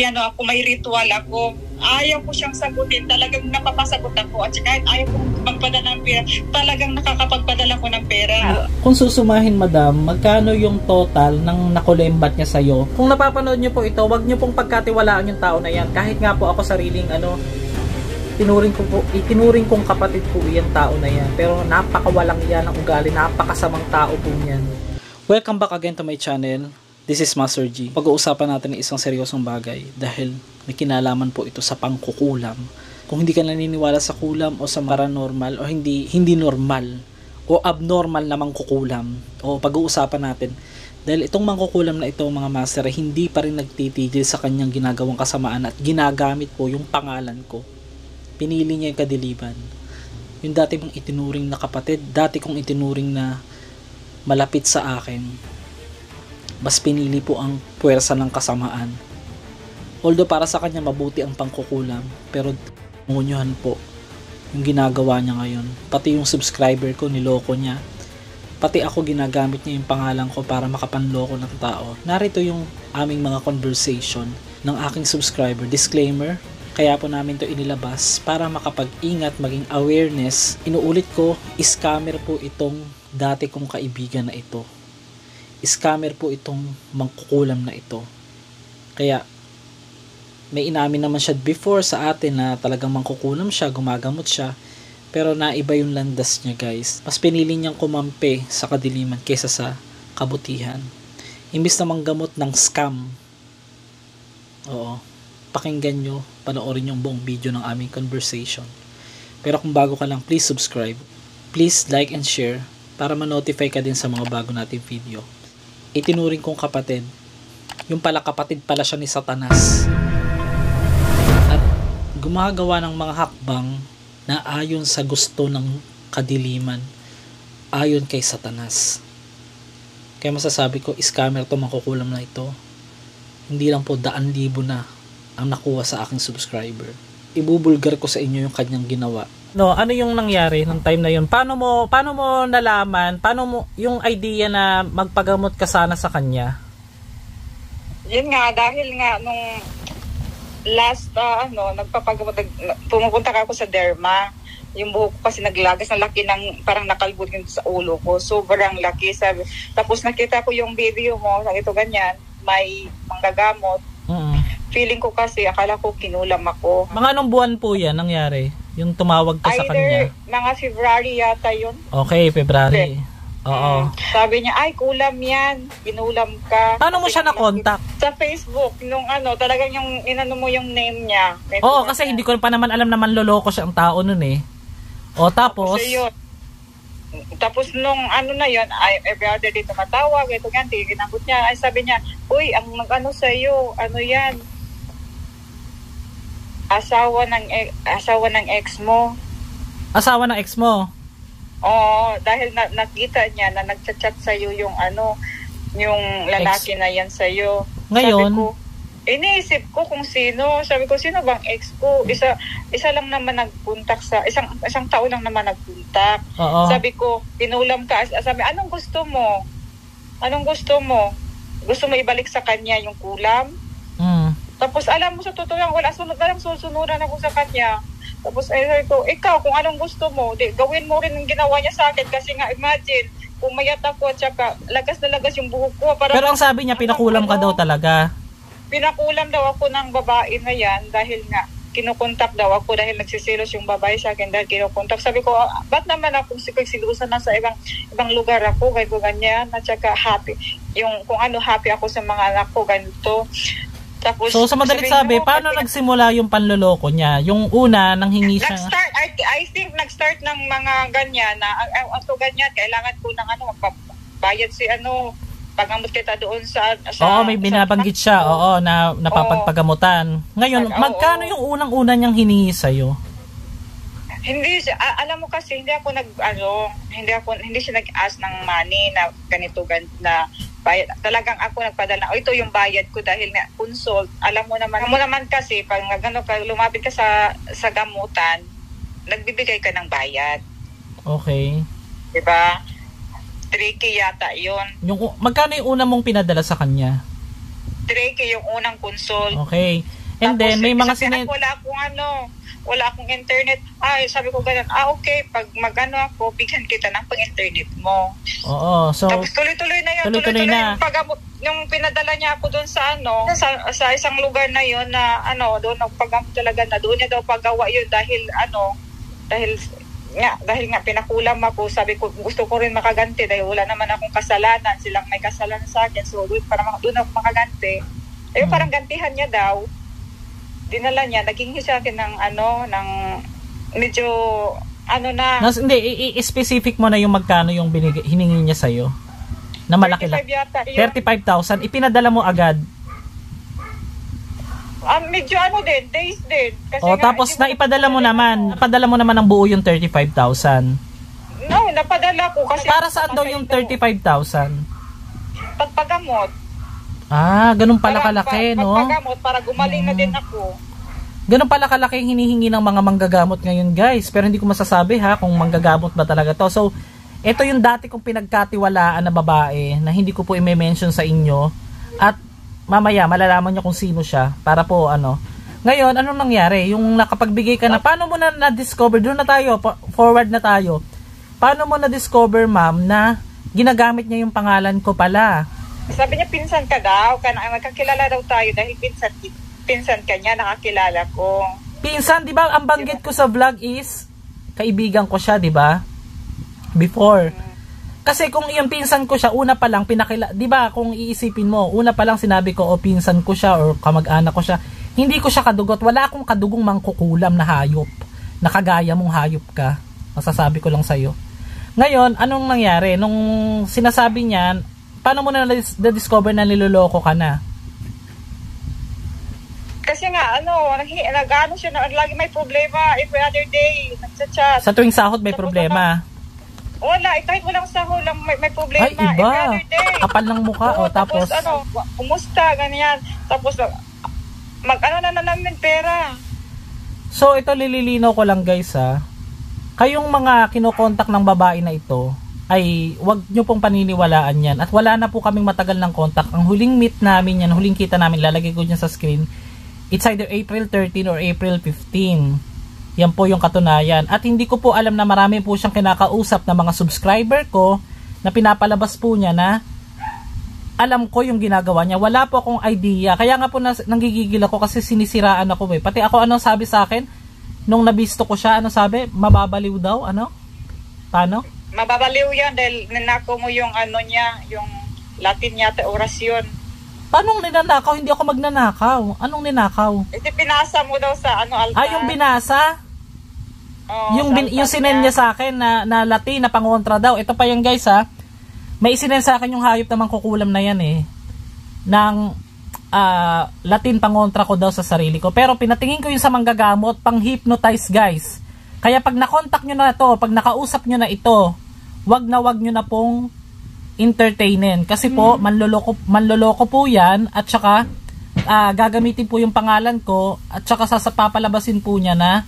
ano ako, may ritual ako. Ayaw ko siyang sagutin, talagang napapasagot ako. At kahit ayaw ko magpadala ng pera, talagang nakakapagpadala ko ng pera. Kung susumahin, madam, magkano yung total ng nakulembat niya sa'yo? Kung napapanood niyo po ito, wag niyo pong pagkatiwalaan yung tao na yan. Kahit nga po ako sariling itinuring kong kapatid po yung tao na yan. Pero napakawalang yan ang ugali, napakasamang tao po yan. Welcome back again to my channel. This is Master G. Pag-uusapan natin ng isang seryosong bagay dahil may kinalaman po ito sa pangkukulam. Kung hindi ka naniniwala sa kulam o sa paranormal o hindi normal o abnormal na mangkukulam, o pag-uusapan natin dahil itong mangkukulam na ito, mga master, hindi pa rin nagtitigil sa kanyang ginagawang kasamaan at ginagamit po yung pangalan ko. Pinili niya yung kadiliman. Yung dati kong itinuring na kapatid, dati kong itinuring na malapit sa akin, mas pinili po ang puwersa ng kasamaan. Although para sa kanya mabuti ang pangkukulam, pero ngunyohan po yung ginagawa niya ngayon. Pati yung subscriber ko, niloko niya. Pati ako, ginagamit niya yung pangalan ko para makapanloko ng tao. Narito yung aming mga conversation ng aking subscriber. Disclaimer, kaya po namin to inilabas para makapag-ingat, maging awareness. Inuulit ko, scammer po itong dati kong kaibigan na ito. Scammer po itong mangkukulam na ito. Kaya may inamin naman siya before sa atin na talagang mangkukulam siya, gumagamot siya, pero naiba yung landas niya, guys. Mas pinili niyang kumampi sa kadiliman kaysa sa kabutihan. Imbis na manggamot ng scam. Oo, pakinggan nyo, panoorin yung buong video ng aming conversation. Pero kung bago ka lang, please subscribe, please like and share para ma-notify ka din sa mga bago nating video. Itinuring kong kapatid, yung pala kapatid pala siya ni Satanas, at gumagawa ng mga hakbang na ayon sa gusto ng kadiliman, ayon kay Satanas. Kaya masasabi ko, scammer to, mangkukulam na ito. Hindi lang po daan-libo na ang nakuha sa aking subscriber. Ibubulgar ko sa inyo yung kanyang ginawa. No, ano yung nangyari nung time na yun? Paano mo nalaman? Paano mo yung idea na magpagamot ka sana sa kanya? Yun nga, dahil nga nung last nagpapagamot, pumupunta ako sa derma. Yung buhok ko kasi naglagas, na laki ng parang nakalbot sa ulo ko. Sobrang laki, sabi. Tapos nakita ko yung video mo, ito ganyan, may manggagamot. Feeling ko kasi, akala ko kinulam ako. Mga anong buwan po yan nangyari? Yung tumawag ka sa kanya? Mga February yata yun. Okay, February. Oo. Sabi niya, ay kulam yan, kinulam ka. Paano mo siya na-contact? Sa Facebook, nung talagang yung inano mo yung name niya. Oo, kasi hindi ko pa naman alam na manloloko siya ang tao nun eh. O tapos? Tapos nung na yun, every other day tumatawag, ito yan, tinagot niya. Ay sabi niya, uy, ang sa'yo, yan? Asawa ng ex mo. Asawa ng ex mo? Oo, dahil nakita niya na nagchat-chat sa'yo yung yung lalaki ex na yan sa'yo. Ngayon? Sabi ko, iniisip ko kung sino. Sabi ko, sino bang ex ko? Isa lang naman nagpuntak isang tao lang naman nagpuntak. Oo. Sabi ko, kinulam ka. Sabi, anong gusto mo? Gusto mo ibalik sa kanya yung kulam? Tapos alam mo sa totoo lang, walang susunuran ako sa kanya. Tapos sabi ko, ikaw kung anong gusto mo, gawin mo rin ang ginawa niya sa akin. Kasi nga imagine, pumayat ako at saka lagas na lagas yung buhok ko. Pero ang sabi niya, pinakulam ka daw talaga. Pinakulam daw ako ng babae na yan dahil nga kinukontak daw ako dahil nagsisilos yung babae sa akin dahil kinukontak. Sabi ko, ba't naman akong silusan na sa ibang lugar ako, ganyan, at saka happy. Yung kung happy ako sa mga anak ko, ganito. Tapos, so sa madalit sabi, paano nagsimula yung panloloko niya? Yung una, nang hingi siya... I think nag-start ng mga ganyan na, ganyan, kailangan ko ng magpabayad si pagamot kita doon sa oo, may binabanggit siya, na napapagpagamutan. Ngayon, magkano yung unang-una niyang hiningi sa'yo? Hindi siya, alam mo kasi, hindi siya nag-ask ng money na ganito na bayad. Talagang ako nagpadala. Ito yung bayad ko dahil nga consult. Alam mo naman kasi pag lumapit ka sa gamutan, nagbibigay ka ng bayad. Okay. Diba? 3K yata yun. Magkano yung una mong pinadala sa kanya? 3 Drake yung unang console. Okay. And Tapos, then, may mga wala akong internet. Ay, sabi ko ganun, okay, pag mag-ano ako, bigyan kita ng pang-internet mo. Oo, so... Tapos tuloy-tuloy na yun. Tuloy-tuloy na. Yung pinadala niya ako doon sa sa isang lugar na yun na doon nagpagamot talaga na doon niya daw paggawa yun dahil nga pinakulam ako. Sabi ko, gusto ko rin makaganti dahil wala naman akong kasalanan. Silang may kasalanan sa akin. So, doon ako makaganti. Ayun, parang gantihan niya daw. Dinala niya, naging sa akin ng medyo Hindi, i-specific mo na yung magkano yung hiningi niya sa'yo. Na malaki lang. 35,000. Ipinadala mo agad. Medyo days din. Kasi tapos ipadala mo naman ng buo yung 35,000. No, napadala ko kasi... Para saan daw yung 35,000? Pagpagamot. Ganun pala kalaki, no? Pagpagamot para gumaling na din ako. Ganun pala kalaki yung hinihingi ng mga manggagamot ngayon, guys. Pero hindi ko masasabi kung manggagamot ba talaga to. So, ito yung dati kong pinagkatiwalaan na babae na hindi ko po i-mention sa inyo. At mamaya, malalaman nyo kung sino siya. Para po, Ngayon, anong nangyari? Yung nakapagbigay ka na, paano mo na na-discover? Doon na tayo, forward na tayo. Paano mo na-discover, ma'am, na ginagamit niya yung pangalan ko pala? Sabi niya, pinsan ka daw. Magkakilala daw tayo dahil pinsan ka niya, nakakilala ko. Pinsan, di ba? Ang banggit ko sa vlog is, kaibigan ko siya, di ba? Before. Kasi kung yung pinsan ko siya, una pa lang, di ba? Kung iisipin mo, una pa lang sinabi ko, pinsan ko siya, or kamag-anak ko siya. Hindi ko siya kadugot. Wala akong kadugong mangkukulam na hayop. Nakagaya mong hayop ka. Masasabi ko lang sa'yo. Ngayon, anong nangyari? Nung sinasabi niyan, paano mo na-discover na niloloko ka na? Kasi nga, nag-ano siya, lagi may problema. Every other day, nagchat-chat. Sa tuwing sahod may problema? Wala, kahit walang sahod lang may problema. Ay, iba. Every other day. Kapal ng mukha. Tapos kumusta, ganyan. Tapos, na namin pera. So, ito lililinaw ko lang, guys, ha. Kayong mga kinokontak ng babae na ito, ay wag nyo pong paniniwalaan yan. At wala na po kaming matagal ng contact. Ang huling meet namin yan, huling kita namin, lalagay ko dyan sa screen. It's either April 13 or April 15. Yan po yung katunayan. At hindi ko po alam na marami po siyang kinakausap na mga subscriber ko na pinapalabas po niya na alam ko yung ginagawa niya. Wala po akong idea. Kaya nga po nanggigigil ako kasi sinisiraan ako eh. Pati ako, sabi sa akin? Nung nabisto ko siya, sabi? Mababaliw daw? Paano? Mababaliw yan dahil ninako mo yung niya, yung Latin yata, orasyon. Paano ninanakaw? Hindi ako magnanakaw. Anong ninakaw? Pinasa mo daw sa altar. Yung binasa? Yung sinend niya sa akin na Latin, na pangontra daw. Ito pa yan, guys, ha. May isinend sa akin yung hayop na mangkukulam na yan eh. Ng Latin pangontra ko daw sa sarili ko. Pero pinatingin ko yung sa manggagamot, pang-hypnotize, guys. Kaya pag nakontak nyo na ito, pag nakausap nyo na ito, wag nyo na pong entertainin. Kasi po, manloloko po yan, at saka gagamitin po yung pangalan ko, at saka papalabasin po niya na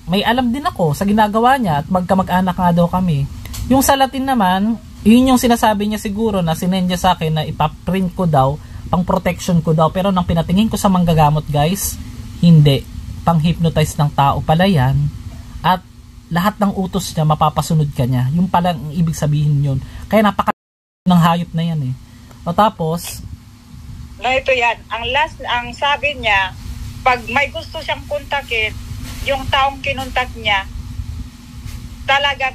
may alam din ako sa ginagawa niya, at magkamag-anak nga daw kami. Yung sa Latin naman, yun yung sinasabi niya siguro na sinend niya sa akin na ipaprint ko daw, pang protection ko daw. Pero nang pinatingin ko sa manggagamot, guys, hindi. Pang hypnotize ng tao pala yan. At lahat ng utos niya, mapapasunod ka niya. Yung pala ang ibig sabihin yun. Kaya napaka ng hayop na yan eh. O tapos, ito yan. Ang sabi niya, pag may gusto siyang kontakin, yung taong kinontak niya, talaga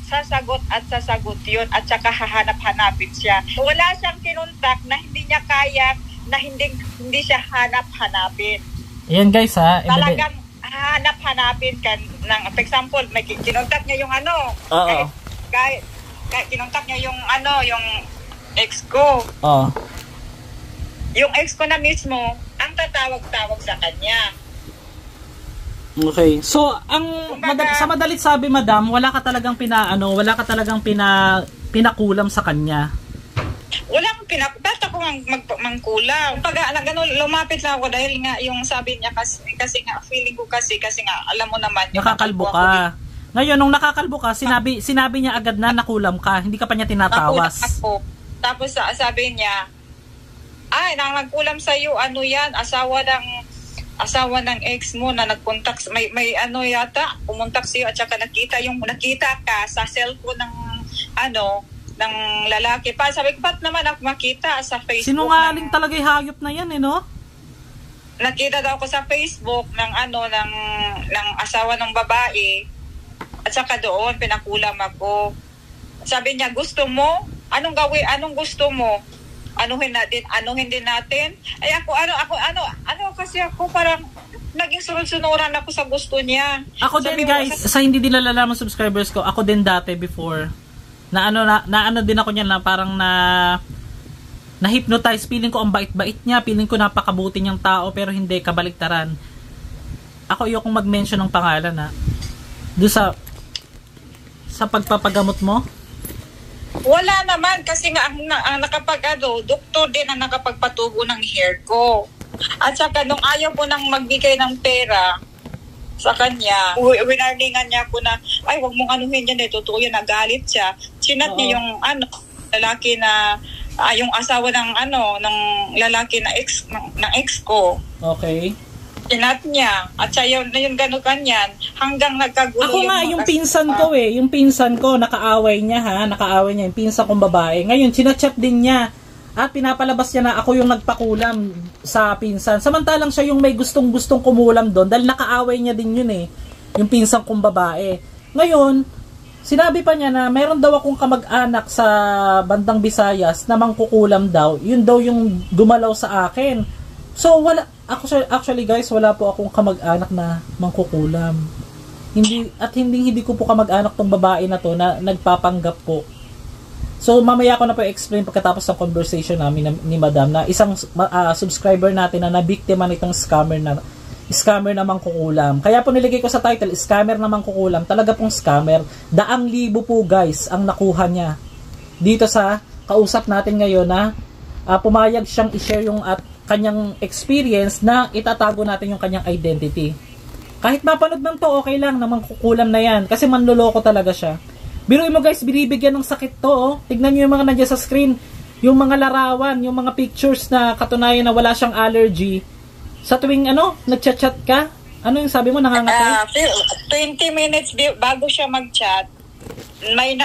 sasagot yun, at saka hahanap-hanapin siya. Wala siyang kinontak na hindi niya kaya, na hindi siya hanap-hanapin. Ayan, guys, ha. Talagang hanap-hanapin ka ng, for example, may kinontak niya yung kahit kinontak niya yung yung ex ko. Yung ex ko na mismo ang tatawag-tawag sa kanya. Okay. So, sa madalit sabi, madam, wala ka talagang pinakulam sa kanya. Walang ba't ako mangkulam? Pag lumapit lang ako dahil nga yung sabi niya kasi nga feeling ko kasi nga alam mo naman yung nakakalbo ka. Ngayon nung nakakalbo ka, sinabi niya agad na nakulam ka, hindi ka pa niya tinatawas. Ako. Tapos sabi niya, Ay, nang nagkulam sa iyo, ano yan, asawa ng ex mo na nagkontak, may ano yata, pumuntak sa iyo at saka nakita ka sa cellphone ng ng lalaki pa. Sabi ko, ba't naman ako makita sa Facebook? Sinungaling talaga yung hayop na yan, no? Nakita daw ako sa Facebook ng ng asawa ng babae at saka doon pinakulam ako. Sabi niya, gusto mo? Anong gawin? Anong gusto mo? Anuhin din natin. Ay ako kasi ako parang naging sunod-sunuran ako sa gusto niya. Ako din guys, sa hindi din nalalaman subscribers ko, ako din dati before na ano din ako niyan na parang na-hypnotize. Feeling ko ang bait-bait niya, feeling ko napakabuti niyang tao, pero hindi, kabaliktaran. Ako ayokong mag-mention ng pangalan doon sa pagpapagamot mo. Wala naman kasi nga ang doktor din ang nakapagpatubo ng hair ko. At saka nung ayaw ko nang magbigay ng pera sa kanya, winarningan niya ako na, ay wag mong anuhin yan, totoo yan, nagalit siya. Sinat niya yung lalaki na yung asawa ng lalaki na ex ko. Okay. Sinat niya. At siya yung gano'n kanyan hanggang nagkagulo. Ako nga, yung pinsan ko yung pinsan ko, nakaaway niya yung pinsan kong babae. Ngayon, sinachat din niya at pinapalabas niya na ako yung nagpakulam sa pinsan. Samantalang siya yung may gustong kumulam doon dahil nakaaway niya din yun yung pinsan kong babae. Ngayon, sinabi pa niya na meron daw akong kamag-anak sa bandang Visayas na mangkukulam daw. Yun daw yung dumalaw sa akin. So, actually guys, wala po akong kamag-anak na mangkukulam. Hindi ko po kamag-anak tong babae na to na nagpapanggap po. So, mamaya ko na po explain pagkatapos ng conversation namin ni Madam na isang subscriber natin na nabiktima nitong scammer na mangkukulam. Kaya po nilagay ko sa title, scammer na mangkukulam. Talaga pong scammer. 100,000 po guys ang nakuha niya. Dito sa kausap natin ngayon na pumayag siyang i-share yung kanyang experience na itatago natin yung kanyang identity. Kahit mapanood ng to, okay lang, na mangkukulam na yan. Kasi manloloko talaga siya. Biruin mo guys, binibigyan ng sakit to. Tignan nyo yung mga nandiyan sa screen. Yung mga larawan, yung mga pictures na katunayan na wala siyang allergy. Sa tuwing nagchat-chat ka, ano yung sabi mo, nangangatay? 20 minutes bago siya mag-chat, may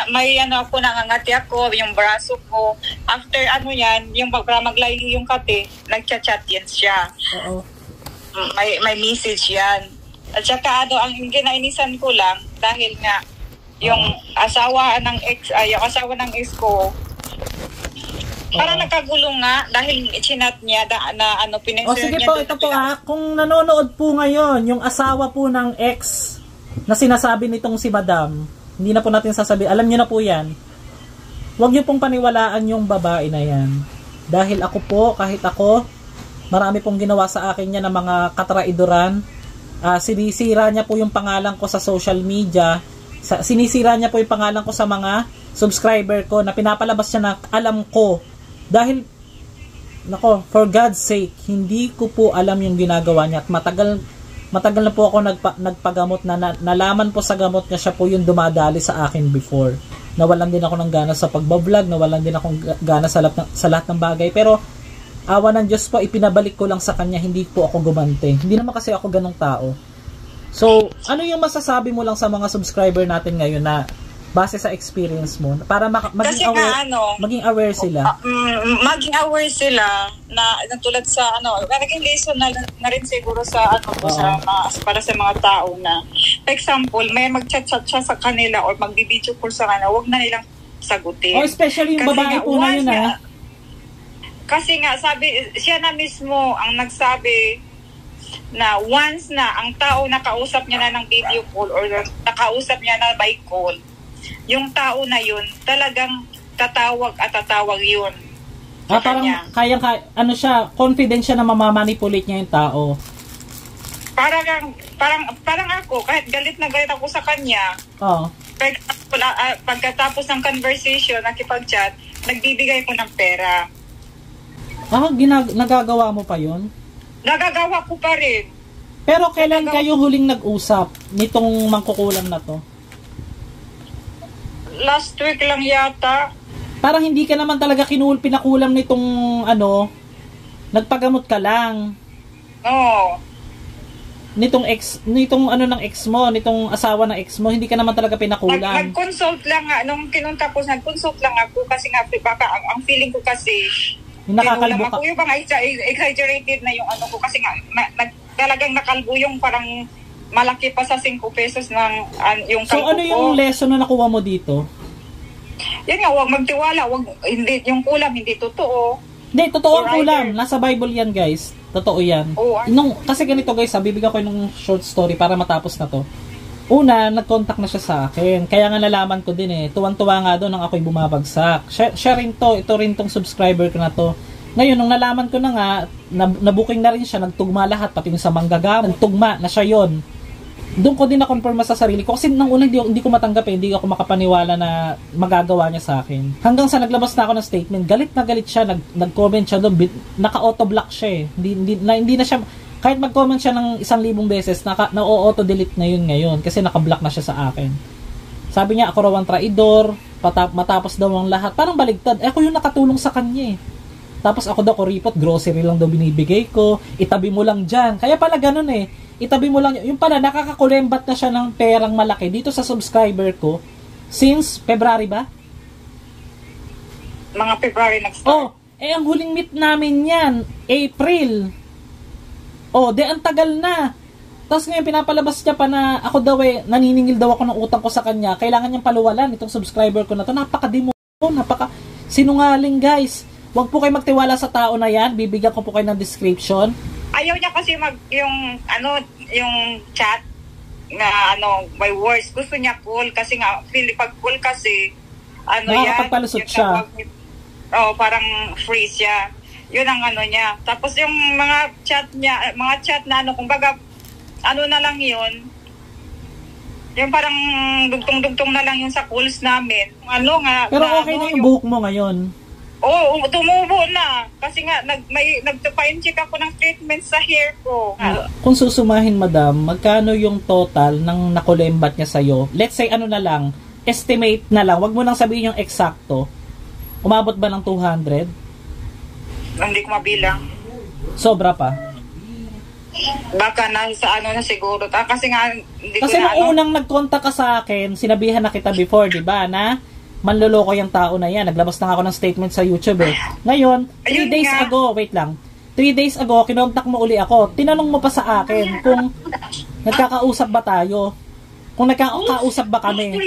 ako, nangangati ako, yung braso ko. After yan, yung para maglaylo yung kate, nagchat-chat yan siya. Oo. May message yan. At saka ang ginainisan ko lang, dahil nga, yung asawa ng ex ko, para nagkagulo nga, dahil chinat niya, pinensyon niya. Sige po, ito po kung nanonood po ngayon, yung asawa po ng ex na sinasabi nitong si Madam, hindi na po natin sasabihin. Alam niyo na po yan. Huwag niyo pong paniwalaan yung babae na yan. Dahil kahit ako, marami pong ginawa sa akin niya ng mga katraidoran. Sinisira niya po yung pangalan ko sa social media. Sinisira niya po yung pangalan ko sa mga subscriber ko na pinapalabas niya na alam ko. Dahil, for God's sake, hindi ko po alam yung ginagawa niya. At matagal na po ako nagpagamot na nalaman po sa gamot niya siya po yung dumadali sa akin before. Nawalan din ako ng gana sa pagbablog, nawalan din ako gana sa lahat ng bagay. Pero awa ng Diyos po, ipinabalik ko lang sa kanya, hindi po ako gumante. Hindi naman kasi ako ganong tao. So, ano yung masasabi mo lang sa mga subscriber natin ngayon na base sa experience mo para maging aware sila? Maging aware sila na tulad sa naging lesson na rin siguro sa para sa mga tao na, for example, may mag-chat-chat siya sa kanila or mag-video call sa kanila, wag na nilang sagutin. Especially yung babae po na yun Kasi nga, siya na mismo ang nagsabi na once na ang tao nakausap niya na ng video call or nakausap niya na by call, yung tao na yun, talagang tatawag yun. Parang siya, confident siya na mamamanipulate niya yung tao. Parang ako, kahit galit na galit ako sa kanya, pagkatapos ng conversation, nakipag-chat, nagbibigay ko ng pera. Nagagawa mo pa yun? Nagagawa ko pa rin. Pero kailan kayo huling nag-usap nitong mangkukulam na to? Last week lang yata. Parang hindi ka naman talaga pinakulam nitong Nagpagamot ka lang. Oo. Nitong ano ng ex mo, nitong asawa ng ex mo, hindi ka naman talaga pinakulam. Nag-consult lang nga, nung kinunta ko, nag-consult lang ako kasi nga, baka ang feeling ko kasi, Yung nakakalbo ka. ako yung bang exaggerated na yung ano ko kasi nga, talagang nakalbo yung parang malaki pa sa 5 pesos ng yung kalbo ko. So ano yung lesson na nakuha mo dito? Yan nga, huwag magtiwala, hindi, yung kulam, hindi totoo. Hindi, totoo ang kulam. Nasa Bible yan, guys. Totoo yan. Kasi ganito, guys, bibigyan ko ng short story para matapos na to. Una, nag-contact na siya sa akin. Kaya nga nalaman ko din eh. Tuwang-tuwa nga doon nang ako'y bumabagsak. Siya rin to. Ito rin tong subscriber ko na to. Ngayon, nung nalaman ko na nga, nabuking na rin siya, nagtugma lahat, pati yung sa manggagawa. Nagtugma na siya yon. Doon ko din na-confirm sa sarili ko. Kasi nang una, hindi ko matanggap eh. Hindi ako makapaniwala na magagawa niya sa akin. Hanggang sa naglabas na ako ng statement, galit na galit siya. Nag-comment siya doon. Naka-auto-block siya eh. Hindi na siya, kahit mag-comment siya ng 1,000 beses, na-auto-delete na yun ngayon. Kasi naka-block na siya sa akin. Sabi niya, ako raw ang traidor. Matapos daw ang lahat. Parang baligtad. Ako yung nakatulong sa kanya eh. Tapos ako daw kuripot, grocery lang daw binibigay ko. Itabi mo lang dyan. Kaya pala ganun eh. Itabi mo lang. Yung pala, nakakakulembat na siya ng perang malaki dito sa subscriber ko. Since February ba? Mga February nag-start. Oh, ang huling meet namin yan, April. Oh, ang tagal na. Tapos ngayon, pinapalabas niya pa na ako daw eh, naniningil daw ako ng utang ko sa kanya. Kailangan niyang paluwalan itong subscriber ko na to. Napaka-demo, sinungaling guys. Huwag po kayo magtiwala sa tao na yan. Bibigyan ko po kayo ng description. Ayaw niya kasi yung chat na by words. Gusto niya call kasi nga pag call kasi nakakapagpalusot siya. Parang free siya. Yun ang niya. Tapos yung mga chat na kumbaga na lang yun. Yung parang dugtong-dugtong na lang yung sa calls namin. Pero okay na yung buhok mo ngayon. Oo, tumubo na. Kasi nga, nagpa-check ako ng treatment sa hair ko. Kung susumahin, madam, magkano yung total ng nakulembat niya sa'yo? Let's say, na lang, estimate na lang. Wag mo nang sabihin yung eksakto. Umabot ba ng 200? Hindi ko mabilang. Sobra pa? Baka nasa na siguro. Kasi nga, hindi kasi ko na nung unang nag-contact ka sa akin, sinabihan na kita before, di ba, na manloloko yung tao na yan. Naglabas na ako ng statement sa YouTube eh. Ngayon, 3 days ago, wait lang. 3 days ago, kinontak mo uli ako. Tinanong mo pa sa akin kung nagkakausap ba tayo. Kung nagkakausap ba kami.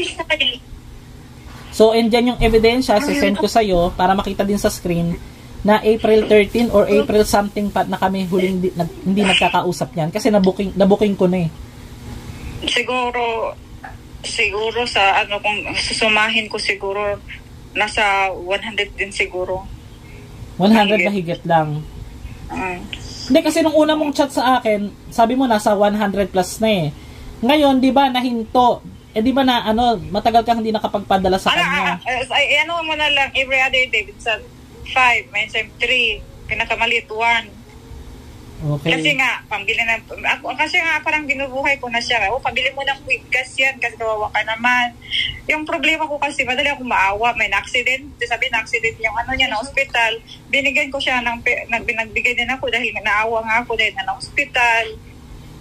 So, and dyan yung ebidensya, sisend ko sa'yo para makita din sa screen na April 13 or April something pa na kami huling hindi nagkakausap yan. Kasi nabuking ko na eh. Siguro sa kung susumahin ko siguro nasa 100 din siguro. 100 mahigit lang. Hindi kasi nung una mong chat sa akin, sabi mo nasa 100 plus na eh. Ngayon, 'di ba nahinto? Di ba na matagal kang hindi nakapagpadala sa kanya. Mo na lang every other day sa 5, minsan 3, pinakamaliit 1. Okay. Kasi nga, pambili na, kasi nga parang binubuhay ko na siya. Pambili mo ng quick gas yan kasi kawawa ka naman. Yung problema ko kasi, madali akong maawa. May na-accident. Sabi na-accident yung niya na hospital. Binigyan ko siya nagbigay din ako dahil naawa nga ako dahil na hospital.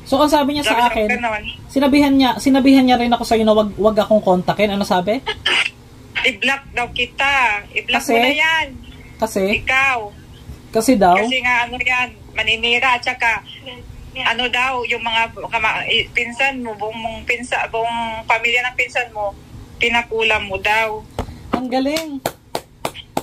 So, ang sabi niya sa akin, sinabihan niya rin ako sa'yo na wag akong kontakin. Ano sabi? I-block daw kita. I-block mo na yan. Kasi? Ikaw. Kasi daw? Kasi nga yan, maninira at saka daw yung mga pinsan mo, buong pamilya ng pinsan mo, pinakulam mo daw. Ang galing.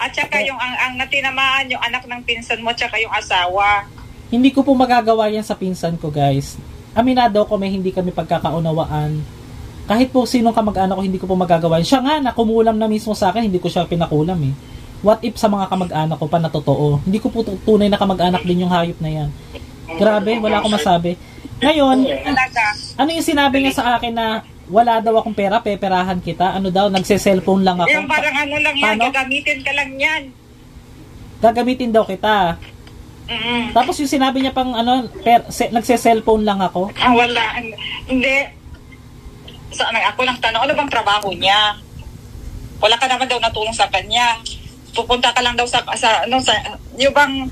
At saka yung ang natinamaan yung anak ng pinsan mo at saka yung asawa. Hindi ko po magagawa yan sa pinsan ko, guys. Aminado ko may hindi kami pagkakaunawaan. Kahit po sinong kamag-anak ko, hindi ko po magagawa yan. Siya nga, nakumulam na mismo sa akin, hindi ko siya pinakulam eh. What if sa mga kamag-anak ko pa na totoo? Hindi ko po tunay na kamag-anak din yung hayop na yan. Grabe, wala akong masabi. Ngayon, ano yung sinabi niya sa akin na wala daw akong pera, peperahan kita? Ano daw, nagse-cellphone lang ako? Yung parang lang yan, gagamitin ka lang yan. Gagamitin daw kita. Tapos yung sinabi niya pang nagse-cellphone lang ako? Wala. Hindi. Ako lang tanong, ano bang trabaho niya? Wala ka naman daw natulong sa kanya. Pupunta ka lang daw sa yung bang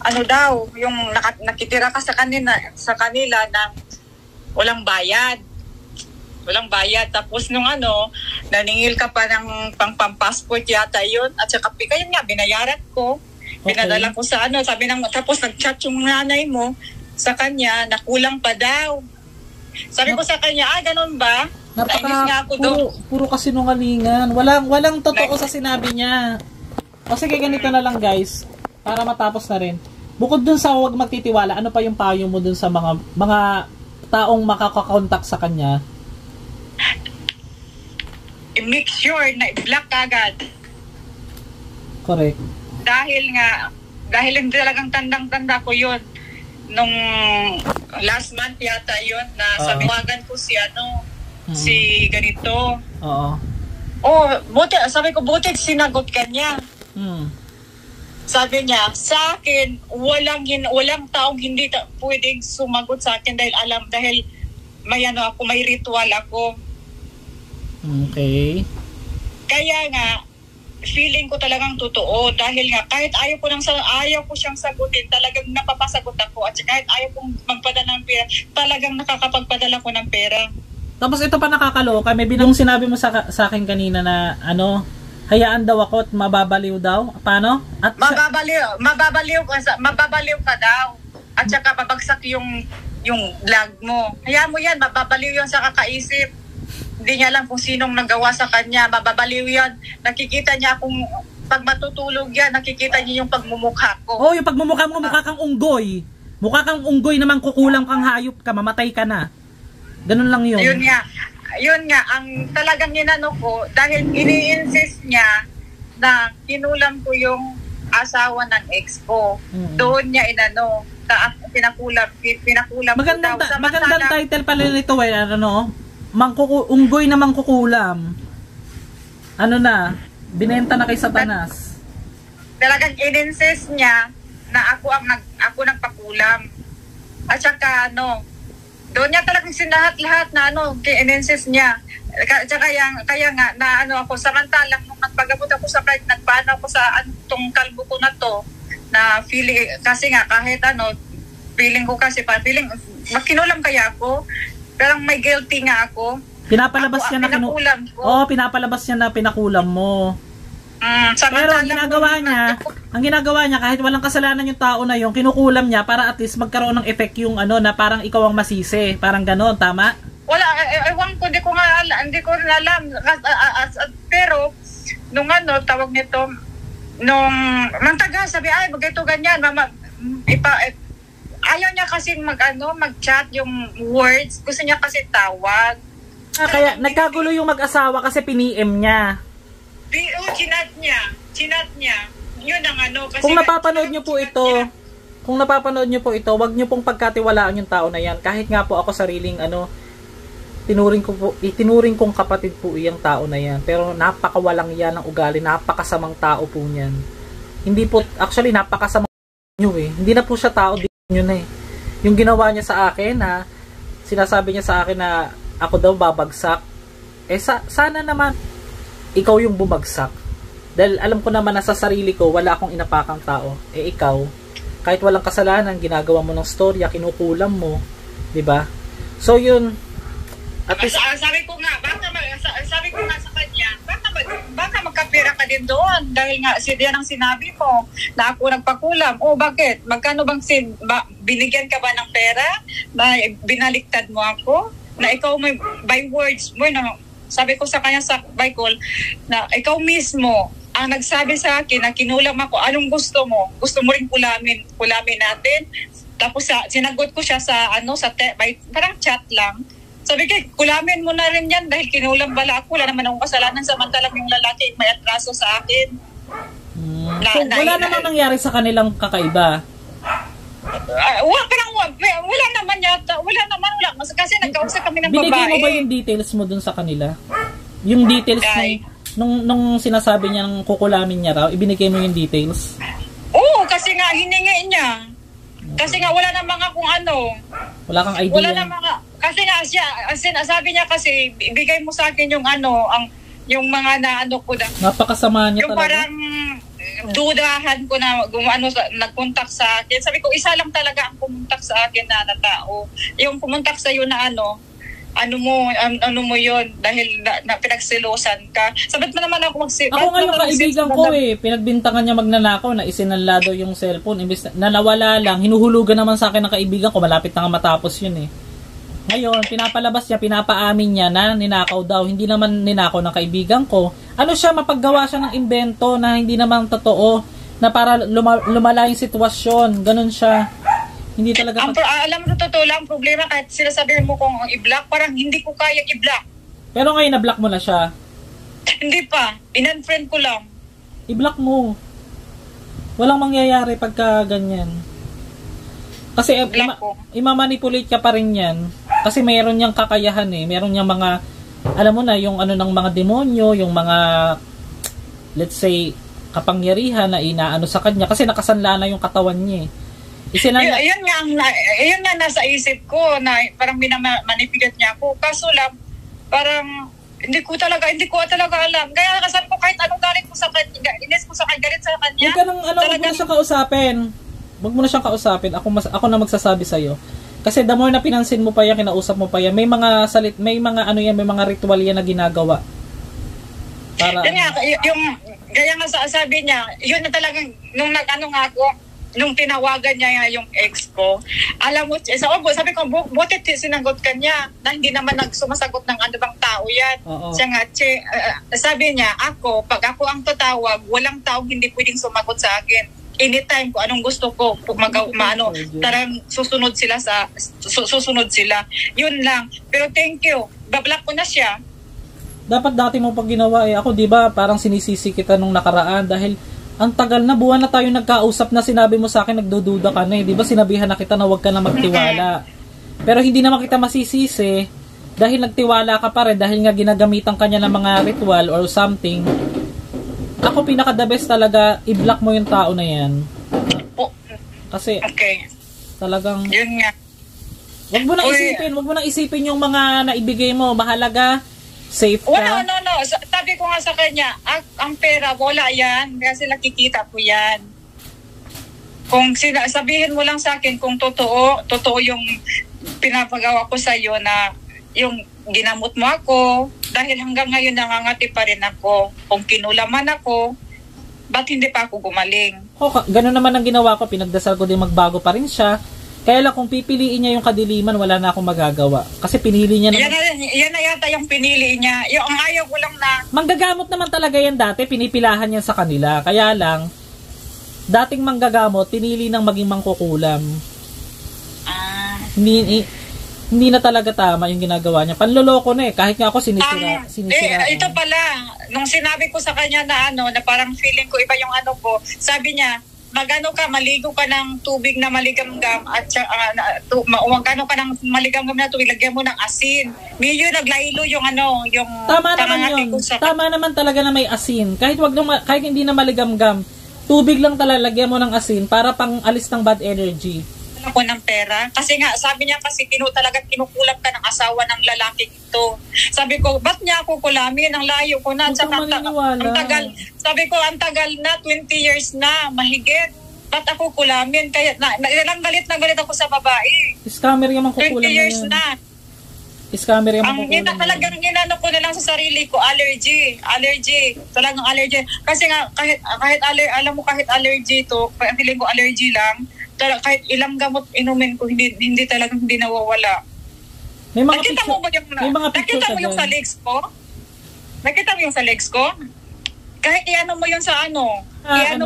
ano daw, yung nakitira ka sa kanila na walang bayad. Walang bayad. Tapos nung naningil ka pa ng pang-passport yata yun. At saka, kaya nga, binayaran ko. Okay. Pinadala ko sa sabi tapos nag-chat yung nanay mo sa kanya, na kulang pa daw. Sabi ko sa kanya, ganun ba? Nainis nga ako Puro kasinungalingan. Walang totoo sa sinabi niya. O sige, ganito na lang guys, para matapos na rin. Bukod dun sa huwag magtitiwala, ano pa yung payo mo dun sa mga taong makakakontak sa kanya? I-make sure na i-block agad. Correct. Dahil hindi talagang tandang-tanda ko yun. Nung last month yata yun, na sabiwagan ko si ganito. Oo. Sabi ko, buti sinagot ka niya. Sabi niya, sa akin, walang taong hindi pwedeng sumagot sa akin dahil may ritual ako. Okay. Kaya nga, feeling ko talagang totoo dahil nga kahit ayaw ko siyang sagutin, talagang napapasagot ako, at kahit ayaw kong magpadala ng pera, talagang nakakapagpadala ko ng pera. Tapos ito pa nakakaloka, may binang sinabi mo sa akin kanina na hayaan daw ako at mababaliw daw. Paano? At mababaliw ka daw. At saka babagsak yung vlog mo. Hayaan mo yan, mababaliw yan sa kakaisip. Hindi niya alam kung sinong nagawa sa kanya. Mababaliw yan. Nakikita niya kung pag matutulog yan, nakikita niya yung pagmumukha ko. Yung pagmumukha mo, mukha kang unggoy. Mukha kang unggoy naman, kukulang kang hayop ka, mamatay ka na. Ganun lang yun. Yun nga, ang talagang inano ko, dahil ini-insist niya na kinulam ko yung asawa ng ex ko. Doon niya pinakulam magandang title pala nito unggoy na mangkukulam. Binenta na kay Satanas. Talagang in-insist niya na ako nagpakulam. At saka doon niya talagang sinahat-lahat na in-insist niya. Kaya nga na ako, samantalang nung nagpagamot ako sa kahit nagpaano ako sa tong kalbo ko na to, na feeling, kasi nga kahit feeling ko kasi makinulam kaya ako, pero may guilty nga ako. Pinapalabas niya na pinakulam ko. Pinapalabas niya na pinakulam mo. Pero ang ginagawa niya kahit walang kasalanan yung tao na yung kinukulam niya para at least magkaroon ng effect yung na parang ikaw ang masisi, parang gano'n, tama? Wala, ewan ko, hindi ko rin alam. Pero nung tawag nito, nung mantaga, sabi magito ganyan, ayaw niya kasi mag-chat yung words, gusto niya kasi tawag. Kaya nagkagulo yung mag-asawa kasi piniem niya. Chinat niya. Yun ang kasi kung napapanood niyo po ito, wag niyo pong pagkatiwalaan yung tao na yan. Kahit nga po ako sariling tinuring kong kapatid po iyang tao na yan. Pero napakawalang yan ng ugali, napakasamang tao po niyan. Hindi po, actually napakasamang nyo Hindi na po siya tao din yun Yung ginawa niya sa akin na sinasabi niya sa akin na ako daw babagsak. Sana naman ikaw yung bumagsak. Dahil alam ko naman na sa sarili ko, wala akong inapakang tao. Ikaw, kahit walang kasalanan, ginagawa mo ng storya, kinukulam mo. 'Di ba? So, yun. At least, sabi ko nga sa kanya, baka magkapira ka din doon. Dahil nga, yan ang sinabi mo, na ako nagpakulam. Bakit? Magkano bang binigyan ka ba ng pera? Na binaliktad mo ako? Na ikaw may, by words mo, sabi ko sa kanya sa Bicol na ikaw mismo ang nagsabi sa akin na kinulam ako, anong gusto mo? Gusto mo rin kulamin natin? Tapos sinagot ko siya parang chat lang. Sabi ko, kulamin mo na rin yan dahil kinulam bala ako. Wala naman akong kasalanan, samantalang yung lalaki may atraso sa akin. Wala namang nangyari sa kanilang kakaiba? Wala naman yata. Wala. Kasi nagkausap kami ng babae. Binigay mo ba yung details mo dun sa kanila? Yung details nung sinasabi niya ng kukulamin niya raw, ibinigay mo yung details? Oo, kasi nga hiningi niya. Kasi nga wala namang akong wala kang idea. Wala namang kasi nga sabi niya kasi ibigay mo sa akin yung yung mga ko da. Napakasama niya yung talaga. Yung dudahan ko na nagkontak sa akin. Sabi ko, isa lang talaga ang pumuntak sa akin na tao. Yung pumuntak sa iyo na ano mo yun dahil na pinagsilosan ka. Sabat mo naman ako Ako nga yung kaibigan ko pinagbintangan niya magnanakaw na isinanla daw yung cellphone. Imbis na nawala lang, hinuhulugan naman sa akin ng kaibigan ko, malapit na nga matapos yun Ngayon, pinapalabas niya, pinapaamin niya na ninakaw daw. Hindi naman ninakaw ng kaibigan ko. Ano siya, mapaggawa siya ng imbento na hindi naman totoo, na para lumala yung sitwasyon. Ganun siya. Hindi talaga... alam mo, totoo lang, problema kahit sinasabihin mo kung i-block, parang hindi ko kaya i-block. Pero ngayon, na-block mo na siya. Hindi pa. In-unfriend ko lang. I-block mo. Walang mangyayari pagka ganyan. Kasi imamanipulate ka pa rin yan. Kasi mayroon niyang kakayahan Mayroon niyang mga, alam mo na, yung ng mga demonyo, yung mga, let's say, kapangyarihan na inaano sa kanya. Kasi nakasanla na yung katawan niya Yun nga nasa isip ko na parang minamanipigat niya ako. Kaso lang, parang hindi ko talaga alam. Kaya nakasabi ko kahit anong galit ko sa kanya, inis ko sa kanya, galit sa kanya. Huwag ka nang huwag mo na siyang kausapin. Huwag mo na siyang kausapin. Ako na magsasabi sa'yo. Kasi the more na pinansin mo pa yan, kinausap mo pa yan, may mga may mga ritual yan na ginagawa. Para yun nga, kaya nga sabi niya, yun na talagang, nung tinawagan niya yung ex ko, alam mo, sabi ko, buti sinagot ka niya, na hindi naman nagsumasagot ng ano bang tao yan. Siya nga, sabi niya, pag ako ang tatawag, walang tao hindi pwedeng sumagot sa akin. Anytime ko anong gusto ko tarang susunod sila yun lang, pero thank you, bablock ko na siya. Dapat dati mo pag ginawa ako, di ba, parang sinisisi kita nung nakaraan dahil ang tagal na, buwan na tayo nagkausap na sinabi mo sa akin nagdududa ka na di ba, sinabihan na kita na huwag ka na magtiwala. Pero hindi naman kita masisisi dahil nagtiwala ka pa rin, dahil nga ginagamitan kanya ng mga ritual or something. Ako pinaka the best talaga, i-block mo yung tao na yan. Kasi talagang yun nga. Wag mo nang isipin yung mga naibigay mo. Mahalaga, safe ka. No. Sabi ko nga sa kanya, ang pera, wala yan. Kasi nakikita ko yan. Kung sabihin mo lang sa akin kung totoo yung pinapagawa ko sa iyo na yung ginamot mo ako, dahil hanggang ngayon nangangati pa rin ako. Kung kinulaman ako, ba't hindi pa ako gumaling? Ganun naman ang ginawa ko. Pinagdasal ko din magbago pa rin siya. Kaya lang kung pipiliin niya yung kadiliman, wala na akong magagawa. Kasi pinili niya naman. Yan na yata yung pinili niya. Yung ayaw ko lang na... Manggagamot naman talaga yan dati. Pinipilahan niya sa kanila. Kaya lang, dating manggagamot, pinili ng maging mangkukulam. Hindi na talaga tama yung ginagawa niya. Panloloko na Kahit nga ako sinisira. Ito pala, nung sinabi ko sa kanya na parang feeling ko iba yung ko, sabi niya, maligo ka ng tubig na maligamgam at magano ka ng maligamgam na tubig, lagyan mo ng asin. Medyo naglaylo yung yung tama naman yun. Tama naman talaga na may asin. Kahit hindi na maligamgam, tubig lang talaga lagyan mo ng asin para pang alis ng bad energy. Ako ng pera. Kasi nga, sabi niya kasi talagang kinukulam ka ng asawa ng lalaki ito. Sabi ko, ba't niya ako kulamin? Ang layo ko na. Ang tagal. Sabi ko, ang tagal na, 20 years na, mahigit. Ba't ako kulamin? Kaya, galit ako sa babae. Scammer yung kukulam 20 years na. Scammer yung kukulam na talagang ginano ko na lang sa sarili ko, allergy. Talagang allergy. Kasi nga, kahit allergy to, feeling ko allergy lang, kahit ilang gamot inumin ko, hindi nawawala. Nakita mo yung sa legs ko? Nakita mo yung sa legs ko? Kahit iano mo yun sa mo yan.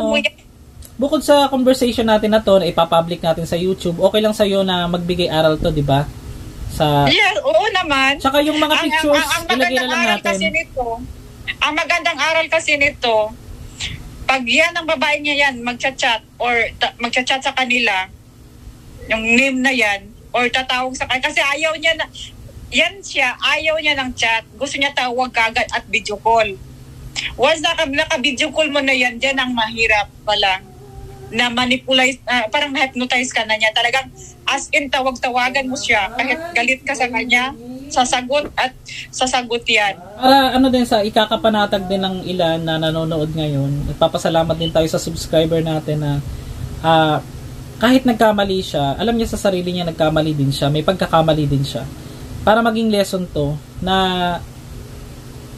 Bukod sa conversation natin na to, na ipapublic natin sa YouTube, okay lang sa'yo na magbigay aral to, di ba? Yeah, oo naman. Tsaka yung mga pictures, ilagay na lang natin. Ang magandang aral kasi nito, pag yan ang babae niya yan, magchat-chat sa kanila, yung name na yan, or tatawag sa kanila, kasi ayaw niya ayaw niya ng chat, gusto niya tawag kagad at video call. Once naka-video call mo na yan, dyan ang mahirap pala, na manipulate, parang na-hypnotize ka na niya, talagang as in tawag-tawagan mo siya, kahit galit ka sa kanya, sasagot yan. Para ano din sa ikakapanatag din ng ilan na nanonood ngayon, nagpapasalamat din tayo sa subscriber natin na kahit nagkamali siya, alam niya sa sarili niya nagkamali din siya, may pagkakamali din siya. Para maging lesson to na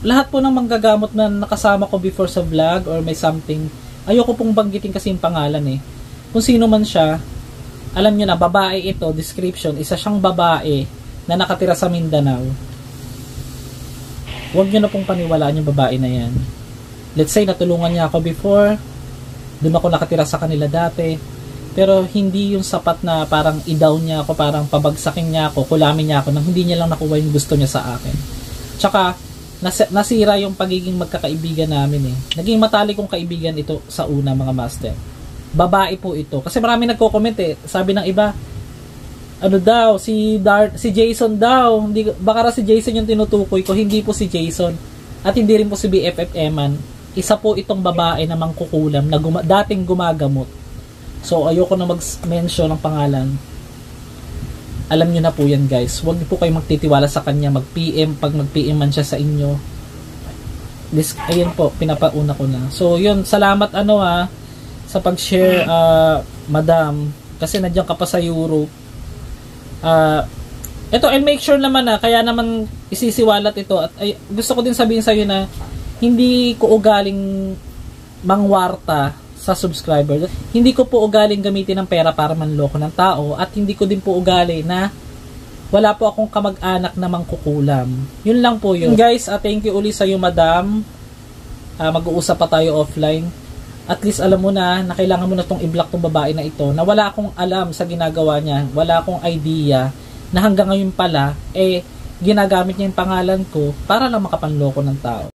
lahat po ng manggagamot na nakasama ko before sa vlog or may something, ayoko pong banggitin kasi yung pangalan eh. Kung sino man siya, alam niyo na, babae ito, description, isa siyang babae na nakatira sa Mindanao. Huwag niyo na pong paniwalaan yung babae na yan. Let's say, natulungan niya ako before, doon ako nakatira sa kanila dati, pero hindi yung sapat na parang i-down niya ako, parang pabagsakin niya ako, kulamin niya ako, nang hindi niya lang nakuha yung gusto niya sa akin. Tsaka, nasira yung pagiging magkakaibigan namin eh. Naging matalik kong kaibigan ito sa una, mga master. Babae po ito. Kasi marami nagko-comment eh. Sabi ng iba, ano daw, si Jason daw. Baka si Jason yung tinutukoy ko. Hindi po si Jason. At hindi rin po si BFF Eman. Isa po itong babae na mangkukulam na dating gumagamot. So, ayoko na mag-mention ng pangalan. Alam nyo na po yan, guys. Huwag po kayo magtitiwala sa kanya. Mag-PM. Pag mag-PM man siya sa inyo. Ayan po, pinapauna ko na. So, yun. Salamat sa pag-share, madam. Kasi nandiyan ka pa sa Europe. Ito, I'll make sure naman kaya naman isisiwalat ito. At gusto ko din sabihin sa iyo na hindi ko ugaling mangwarta sa subscriber. Hindi ko po ugaling gamitin ng pera para manloko ng tao. At hindi ko din po ugali na wala po akong kamag-anak na mangkukulam. Yun lang po yun. Guys, thank you uli sa iyo, madam. Mag-uusap pa tayo offline. At least alam mo na kailangan mo na itong i-block tong babae na ito na wala akong alam sa ginagawa niya. Wala akong idea na hanggang ngayon pala, ginagamit niya yung pangalan ko para lang makapanloko ng tao.